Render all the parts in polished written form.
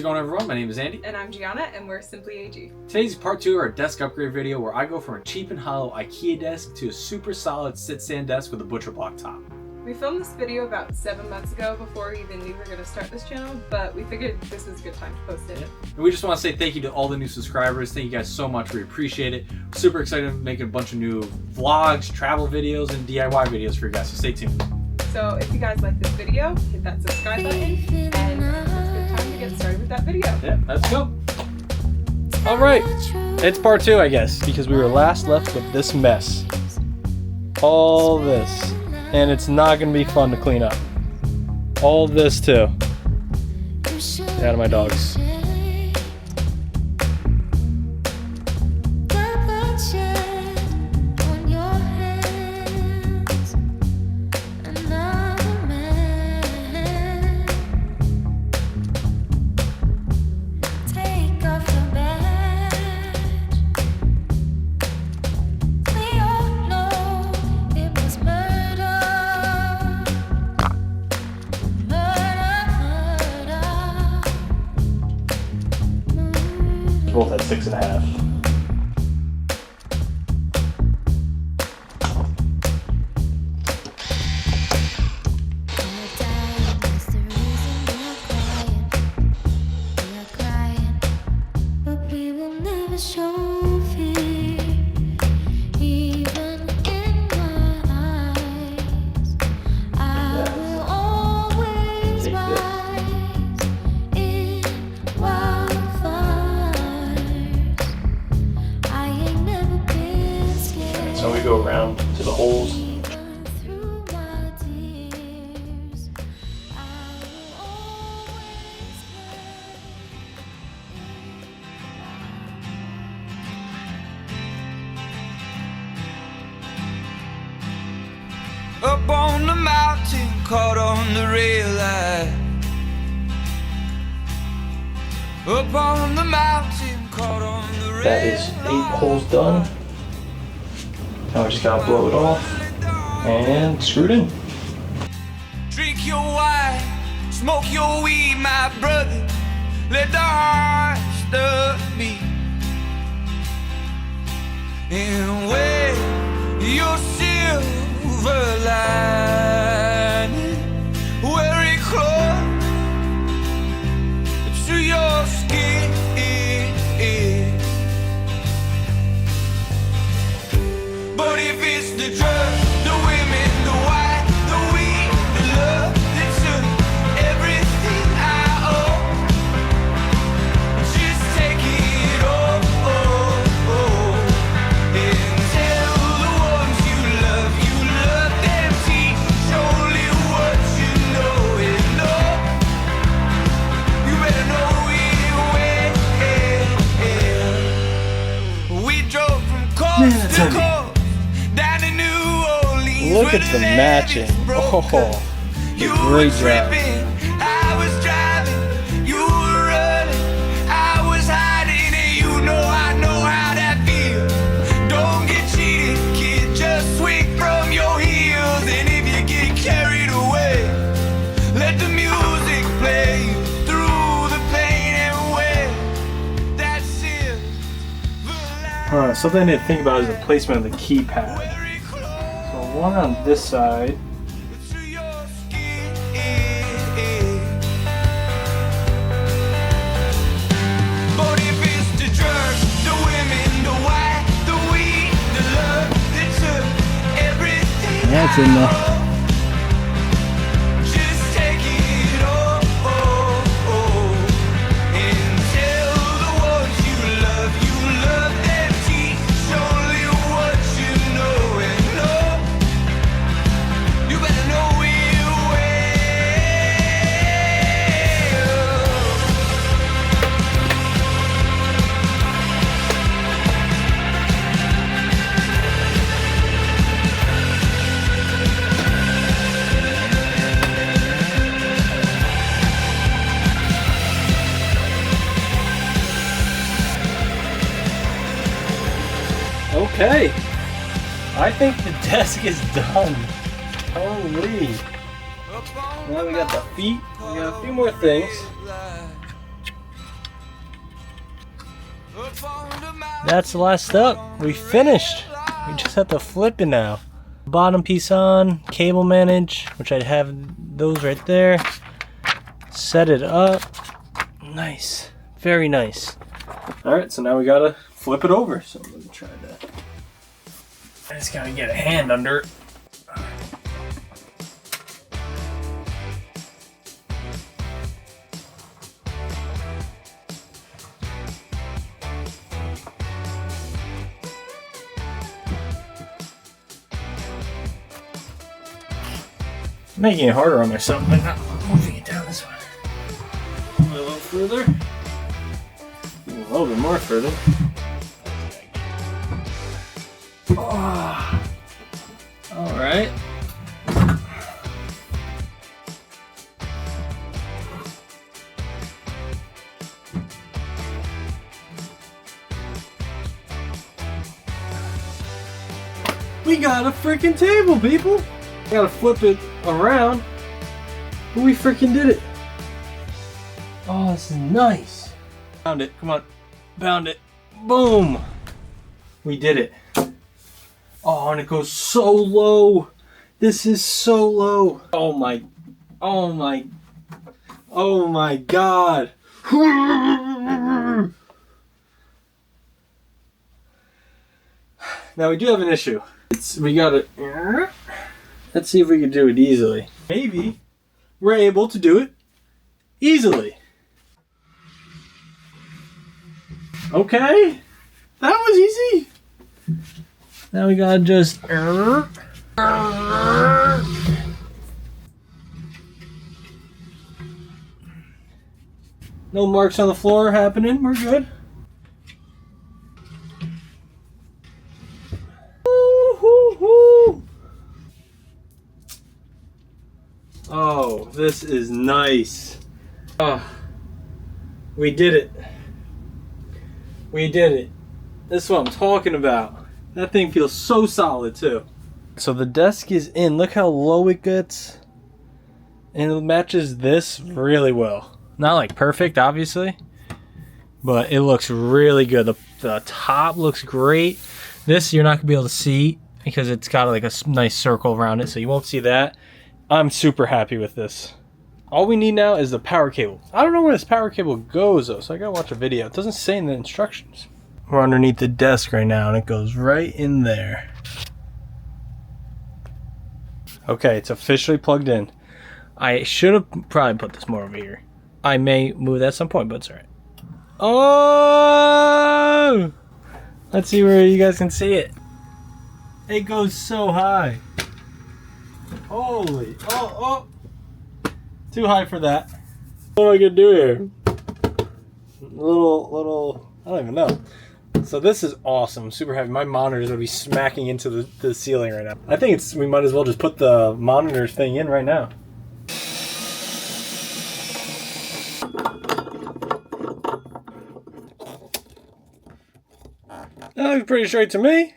it going, everyone? My name is Andy. And I'm Gianna, and we're SimplyAG. Today's part 2 of our desk upgrade video where I go from a cheap and hollow IKEA desk to a super solid sit-stand desk with a butcher block top. We filmed this video about 7 months ago before we even knew we were going to start this channel, but we figured this was a good time to post it. Yeah. And we just want to say thank you to all the new subscribers. Thank you guys so much. We appreciate it. Super excited to make a bunch of new vlogs, travel videos, and DIY videos for you guys, so stay tuned. So if you guys like this video, hit that subscribe button, and it's a good time to get started with that video. Yeah, let's go. All right, it's part 2, I guess, because we were last left with this mess. All this. And it's not going to be fun to clean up. All this too. Get out of my dogs. Both at 6.5. So we go around to the holes. Up on the mountain, caught on the rail line. Up on the mountain, caught on the rail. That is 8 holes done. Now we just gotta blow it off and screw it in. Drink your wine, smoke your weed, my brother. Let the heart stop me. And wear your silver lining, wear it close to your skin. But if it's the drugs, the women, the wine, the weed, the love that took everything I owe, just take it all, and tell the ones you love them, teach only what you know, and know, you better know it well. We drove from coast to coast. Look at the matching. Oh, great job. I was driving, you were running, I was hiding, and you know I know how that feels. Don't get cheated, kid, just swing from your heels. And if you get carried away, let the music play you through the pain and wear that silver line. Alright, something I need to think about is the placement of the keypad. One on this side. That's in there. Okay, I think the desk is done. Holy. Now we got the feet, we got a few more things. That's the last step. We finished. We just have to flip it now. Bottom piece on, cable manage, which I have those right there. Set it up. Nice. Very nice. Alright, so now we gotta flip it over. So I'm gonna try that. I just gotta get a hand under it. Making it harder on myself by not moving it down this way. A little further. A little bit more further. Oh. Alright. We got a freaking table, people! Gotta flip it around, but we freaking did it. Oh, this is nice. Found it, come on, found it, boom. We did it. Oh, and it goes so low. This is so low. Oh my God. Now we do have an issue. We gotta, let's see if we can do it easily. Maybe we're able to do it easily. Okay, that was easy. Now we gotta just no marks on the floor happening. We're good. Oh, this is nice. Oh, we did it. We did it. This is what I'm talking about. That thing feels so solid too. So the desk is in. Look how low it gets. And it matches this really well. Not like perfect, obviously. But it looks really good. The top looks great. This you're not going to be able to see because it's got like a nice circle around it. So you won't see that. I'm super happy with this. All we need now is the power cable. I don't know where this power cable goes though, so I gotta watch a video. It doesn't say in the instructions. We're underneath the desk right now and it goes right in there. Okay, it's officially plugged in. I should have probably put this more over here. I may move that at some point, but it's alright. Oh! Let's see where you guys can see it. It goes so high. Holy, oh, too high for that. What am I gonna do here? Little, I don't even know. So this is awesome, super heavy. My monitor is gonna be smacking into the ceiling right now. I think we might as well just put the monitor thing in right now. That looks pretty straight to me.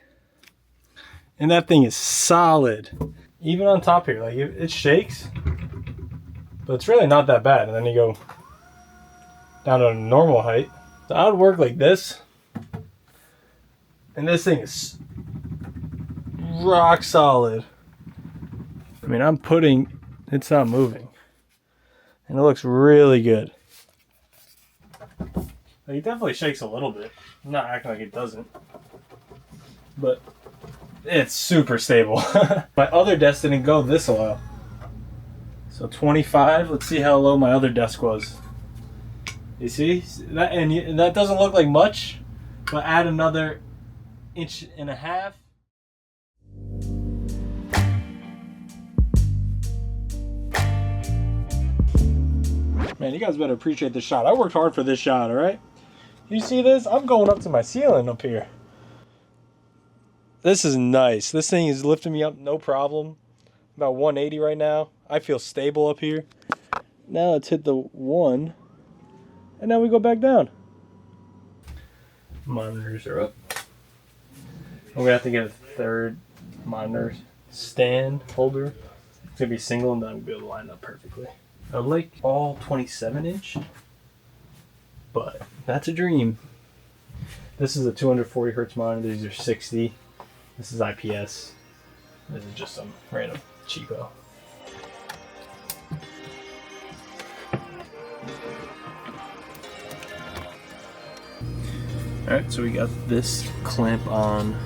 And that thing is solid. Even on top here, like it shakes, but it's really not that bad. And then you go down to a normal height. So I would work like this. And this thing is rock solid. I mean, it's not moving. And it looks really good. Like, it definitely shakes a little bit. I'm not acting like it doesn't. But it's super stable. My other desk didn't go this low. So 25, let's see how low my other desk was. You see? And that doesn't look like much, but add another 1.5 inches. Man, you guys better appreciate this shot. I worked hard for this shot, alright? You see this? I'm going up to my ceiling up here. This is nice. This thing is lifting me up no problem. About 180 right now. I feel stable up here. Now let's hit the 1. And now we go back down. Monitors are up. We're going to have to get a third monitor stand holder. It's going to be single and then I'm going to be able to line up perfectly. I like all 27 inch. But that's a dream. This is a 240 hertz monitor. These are 60. This is IPS. This is just some random cheapo. Alright, so we got this clamp on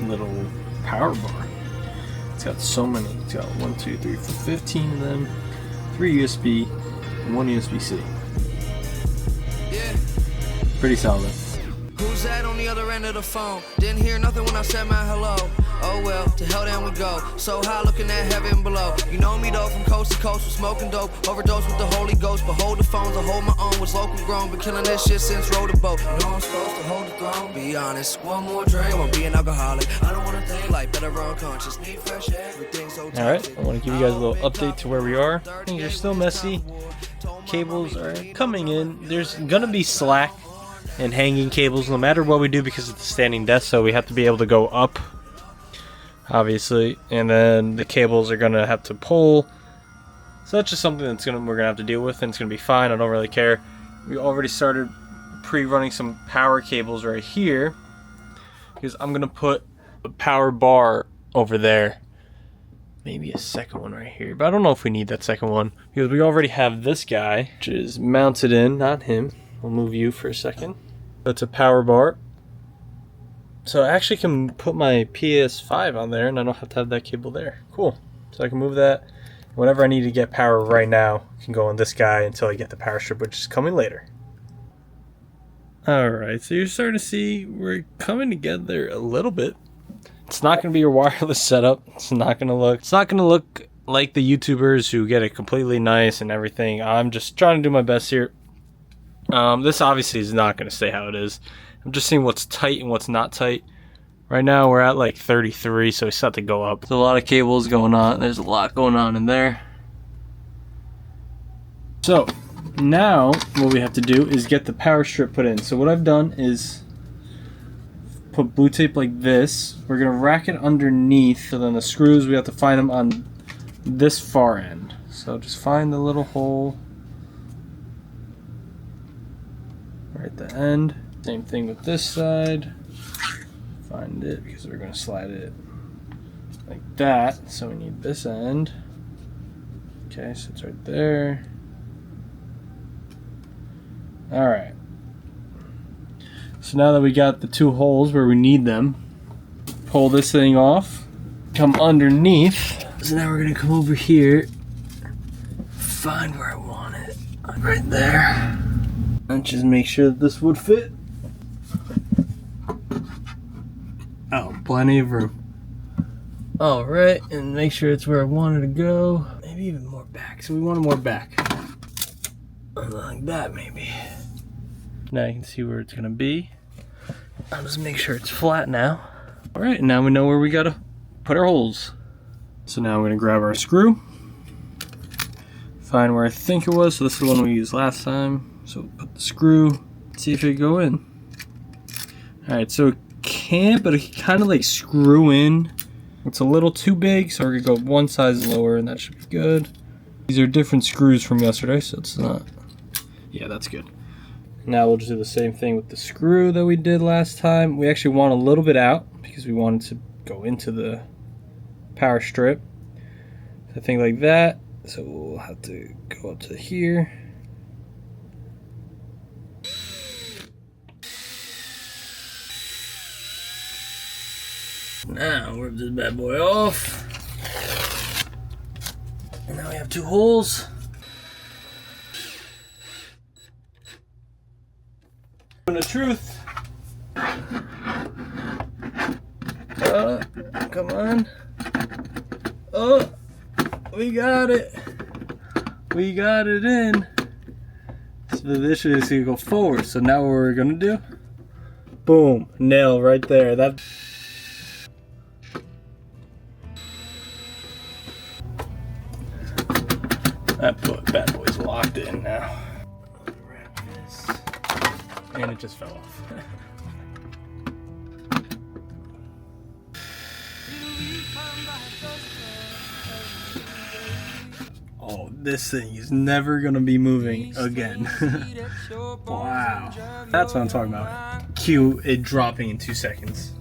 little power bar. It's got so many. It's got 1, 2, 3, 4, 15 of them, 3 USB, and 1 USB-C. Yeah. Pretty solid. Who's that on the other end of the phone? Didn't hear nothing when I said my hello. Oh well, to hell then we go. So high looking at heaven below. You know me though, from coast to coast, with smoking dope. Overdose with the Holy Ghost. Behold the phones, I hold my own. Was local grown, been killing this shit since rode a boat. You know I'm supposed to hold the throne. Be honest, one more drink, won't be an alcoholic. I don't wanna think like better run conscious. Need fresh air, everything's so toxic. Alright, I want to give you guys a little update to where we are. Things are still messy. Cables are coming in. There's gonna be slack and hanging cables no matter what we do because it's a standing desk, so we have to be able to go up, obviously, and then the cables are gonna have to pull. So that's just something that's we're gonna have to deal with, and it's gonna be fine. I don't really care. We already started pre-running some power cables right here because I'm gonna put a power bar over there, maybe a second one right here, but I don't know if we need that second one because we already have this guy which is mounted in, not him. I'll move you for a second. That's a power bar. So I actually can put my PS5 on there and I don't have to have that cable there. Cool. So I can move that. Whenever I need to get power right now, I can go on this guy until I get the power strip, which is coming later. Alright, so you're starting to see we're coming together a little bit. It's not going to be your wireless setup. It's not going to look like the YouTubers who get it completely nice and everything. I'm just trying to do my best here. This obviously is not going to stay how it is. I'm just seeing what's tight and what's not tight. Right now we're at like 33, so it's set to go up. There's a lot of cables going on. There's a lot going on in there. So now what we have to do is get the power strip put in. So what I've done is put blue tape like this. We're going to rack it underneath. So then the screws, we have to find them on this far end. So just find the little hole right at the end. Same thing with this side. Find it because we're going to slide it like that. So we need this end. Okay, so it's right there. Alright. So now that we got the two holes where we need them, pull this thing off, come underneath. So now we're going to come over here, find where I want it. Right there. And just make sure that this would fit. Oh, plenty of room. Alright, and make sure it's where I wanted to go. Maybe even more back. So we want it more back. Like that, maybe. Now you can see where it's going to be. I'll just make sure it's flat now. Alright, now we know where we got to put our holes. So now we're going to grab our screw. Find where I think it was. So this is the one we used last time. So put the screw, see if it can go in. Alright, so it can't, but it can kind of like screw in. It's a little too big, so we're gonna go one size lower and that should be good. These are different screws from yesterday, so it's not, yeah, that's good. Now we'll just do the same thing with the screw that we did last time. We actually want a little bit out because we wanted to go into the power strip. I think like that, so we'll have to go up to here. Now rip this bad boy off. And now we have two holes. The truth. Come on. Oh, we got it. We got it in. So this is gonna go forward. So now what we're gonna do? Boom, nail right there. That bad boy's locked in now. Wrap this. And it just fell off. Oh, this thing is never gonna be moving again. Wow, that's what I'm talking about. Cue it dropping in 2 seconds.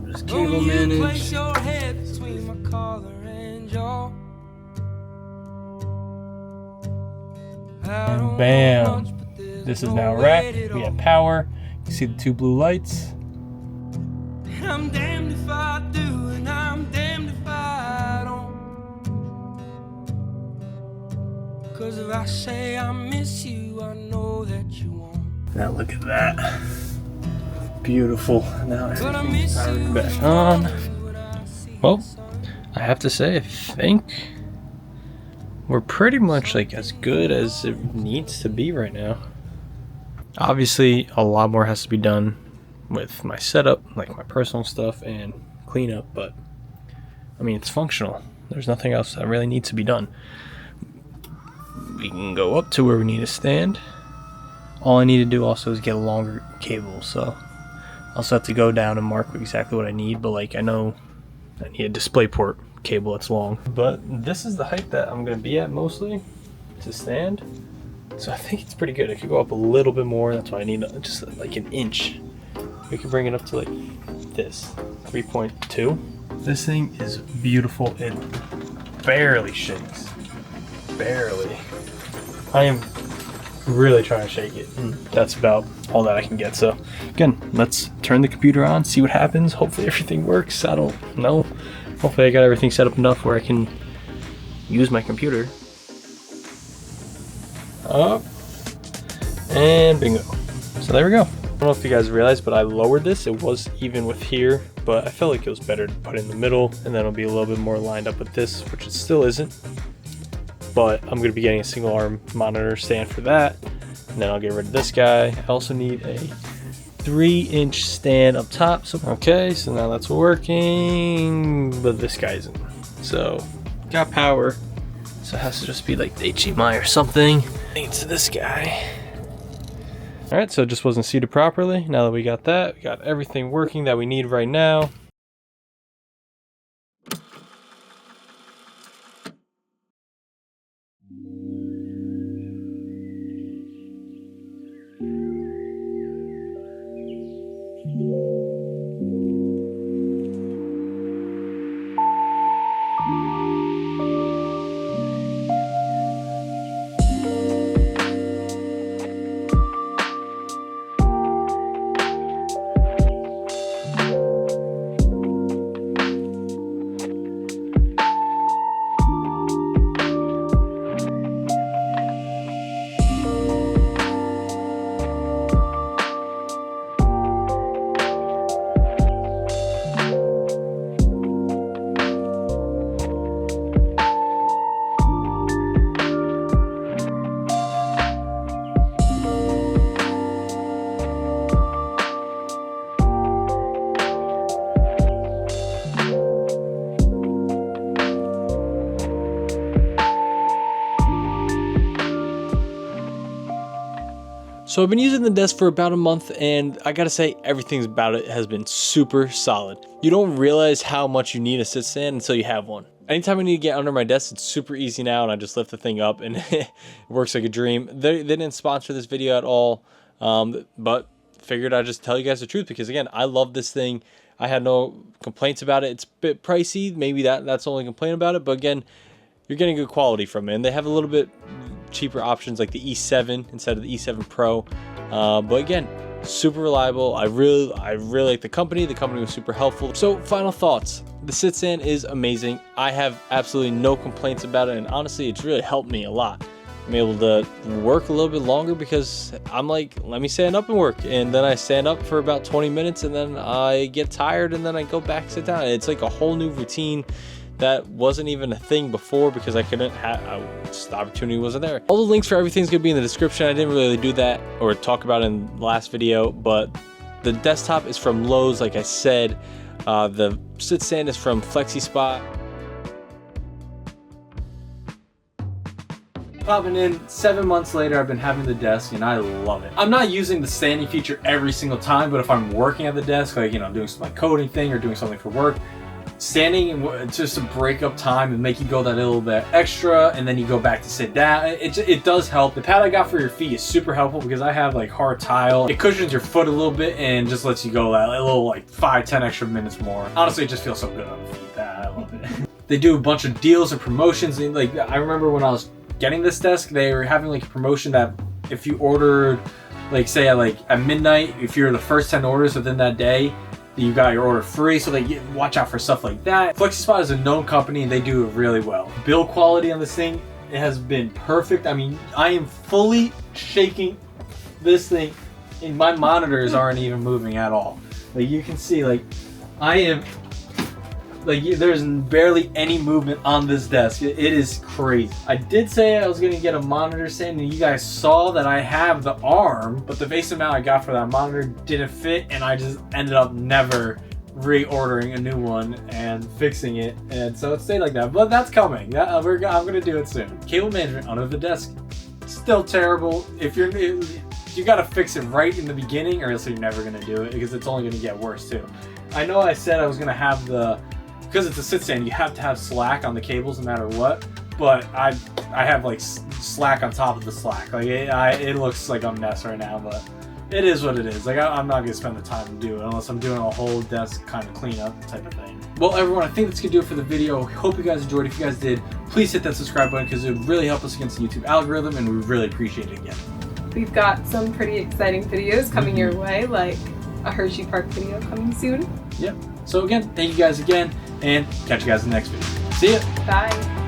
Just cable manage. And bam, this is now wrapped. We have power. You see the 2 blue lights. I'm damned if I do, and I'm damned if I don't. 'Cause if I say I miss you, I know that you won't. Now look at that. Beautiful. Now everything's powered back on. Well, I have to say, I think we're pretty much like as good as it needs to be right now. Obviously, a lot more has to be done with my setup, like my personal stuff and cleanup, but I mean, it's functional. There's nothing else that really needs to be done. We can go up to where we need to stand. All I need to do also is get a longer cable, so I also have to go down and mark exactly what I need, but like I know I need a DisplayPort cable that's long. But this is the height that I'm gonna be at mostly to stand. So I think it's pretty good. I could go up a little bit more. That's why I need just like an inch. We can bring it up to like this, 3.2. This thing is beautiful. It barely shakes, barely. I am really trying to shake it. That's about all that I can get. So again, let's turn the computer on, see what happens. Hopefully everything works. I don't know. Hopefully I got everything set up enough where I can use my computer. Up and bingo. So there we go. I don't know if you guys realized, but I lowered this. It was even with here, but I felt like it was better to put it in the middle, and then it'll be a little bit more lined up with this, which it still isn't. But I'm gonna be getting a single arm monitor stand for that. And then I'll get rid of this guy. I also need a 3-inch stand up top. So okay, so now that's working, but this guy isn't. So got power. So it has to just be like the HDMI or something. I think it's this guy. All right, so it just wasn't seated properly. Now that we got that, we got everything working that we need right now. So I've been using the desk for about a month, and I gotta say everything about it has been super solid. You don't realize how much you need a sit stand until you have one. Anytime I need to get under my desk, it's super easy now, and I just lift the thing up and it works like a dream. They didn't sponsor this video at all, but figured I'd just tell you guys the truth because again, I love this thing. I had no complaints about it. It's a bit pricey, maybe that's the only complaint about it, but again, you're getting good quality from it. And they have a little bit cheaper options like the E7 instead of the E7 Pro. But again, super reliable. I really like the company. The company was super helpful. So final thoughts. The sit stand is amazing. I have absolutely no complaints about it. And honestly, it's really helped me a lot. I'm able to work a little bit longer because I'm like, let me stand up and work. And then I stand up for about 20 minutes and then I get tired and then I go back, sit down. It's like a whole new routine that wasn't even a thing before because I couldn't have, the opportunity wasn't there. All the links for everything's gonna be in the description. I didn't really do that or talk about it in the last video, but the desktop is from Lowe's, like I said. The sit stand is from FlexiSpot. Popping in 7 months later, I've been having the desk and I love it. I'm not using the standing feature every single time, but if I'm working at the desk, like, you know, doing some like coding thing or doing something for work, standing just to break up time and make you go that little bit extra, and then you go back to sit down. It does help. The pad I got for your feet is super helpful because I have like hard tile. It cushions your foot a little bit and just lets you go that little like 5-10 extra minutes more. Honestly, it just feels so good on the feet. I love it. They do a bunch of deals and promotions. Like, I remember when I was getting this desk, they were having like a promotion that if you ordered, like say at midnight, if you're the first 10 orders within that day, you got your order free. So they watch out for stuff like that. FlexiSpot is a known company and they do it really well. Build quality on this thing, it has been perfect. I mean, I am fully shaking this thing and my monitors aren't even moving at all. Like you can see, like I am, like there's barely any movement on this desk. It is crazy. I did say I was gonna get a monitor stand, and you guys saw that I have the arm, but the base amount I got for that monitor didn't fit, and I just ended up never reordering a new one and fixing it, and so it stayed like that. But that's coming. I'm gonna do it soon. Cable management under the desk, still terrible. You gotta fix it right in the beginning, or else you're never gonna do it because it's only gonna get worse too. I know I said I was gonna have because it's a sit stand, you have to have slack on the cables no matter what, but I have like slack on top of the slack. Like it looks like a mess right now, but it is what it is. Like I'm not gonna spend the time to do it unless I'm doing a whole desk kind of cleanup type of thing. Well, everyone, I think that's gonna do it for the video. Hope you guys enjoyed. If you guys did, please hit that subscribe button because it would really help us against the YouTube algorithm, and we really appreciate it again. We've got some pretty exciting videos coming your way, like a Hershey Park video coming soon. Yep. So again, thank you guys again, and catch you guys in the next video. See ya. Bye.